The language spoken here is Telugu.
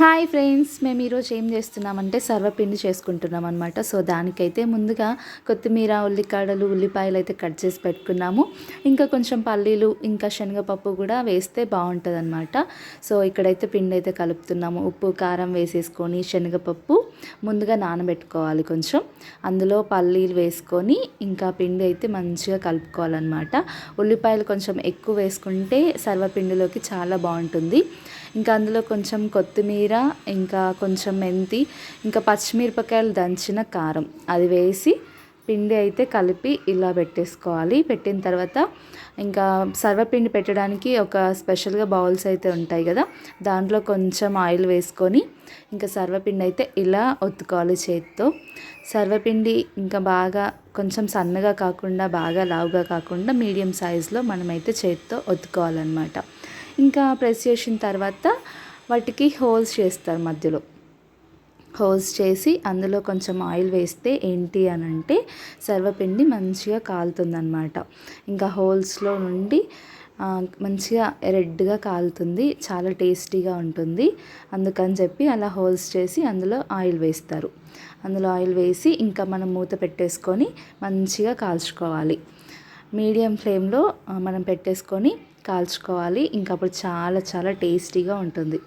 హాయ్ ఫ్రెండ్స్, మేము ఈరోజు ఏం చేస్తున్నామంటే సర్వపిండి చేసుకుంటున్నాం అనమాట. సో దానికైతే ముందుగా కొత్తిమీర, ఉల్లికాడలు, ఉల్లిపాయలు అయితే కట్ చేసి పెట్టుకున్నాము. ఇంకా కొంచెం పల్లీలు, ఇంకా శనగపప్పు కూడా వేస్తే బాగుంటుంది అనమాట. సో ఇక్కడైతే పిండి అయితే కలుపుతున్నాము. ఉప్పు, కారం వేసేసుకొని శనగపప్పు ముందుగా నానబెట్టుకోవాలి. కొంచెం అందులో పల్లీలు వేసుకొని ఇంకా పిండి అయితే మంచిగా కలుపుకోవాలన్నమాట. ఉల్లిపాయలు కొంచెం ఎక్కువ వేసుకుంటే సర్వపిండిలోకి చాలా బాగుంటుంది. ఇంకా అందులో కొంచెం కొత్తిమీర, ఇంకా కొంచెం మెంతి, ఇంకా పచ్చిమిరపకాయలు దంచిన కారం అది వేసి పిండి అయితే కలిపి ఇలా పెట్టేసుకోవాలి. పెట్టిన తర్వాత ఇంకా సర్వపిండి పెట్టడానికి ఒక స్పెషల్గా బౌల్స్ అయితే ఉంటాయి కదా, దాంట్లో కొంచెం ఆయిల్ వేసుకొని ఇంకా సర్వపిండి అయితే ఇలా ఒత్తుకోవాలి చేతితో. సర్వపిండి ఇంకా బాగా కొంచెం సన్నగా కాకుండా బాగా లావుగా కాకుండా మీడియం సైజులో మనమైతే చేతితో ఒత్తుకోవాలన్నమాట. ఇంకా ప్రెస్ చేసిన తర్వాత వాటికి హోల్స్ చేస్తారు. మధ్యలో హోల్స్ చేసి అందులో కొంచెం ఆయిల్ వేస్తే ఏంటి అని అంటే సర్వపిండి మంచిగా కాలుతుందన్నమాట. ఇంకా హోల్స్లో నుండి మంచిగా రెడ్గా కాలుతుంది, చాలా టేస్టీగా ఉంటుంది. అందుకని చెప్పి అలా హోల్స్ చేసి అందులో ఆయిల్ వేస్తారు. అందులో ఆయిల్ వేసి ఇంకా మనం మూత పెట్టేసుకొని మంచిగా కాల్చుకోవాలి. మీడియం ఫ్లేమ్లో మనం పెట్టేసుకొని కాల్చుకోవాలి. ఇంకా అప్పుడు చాలా చాలా టేస్టీగా ఉంటుంది.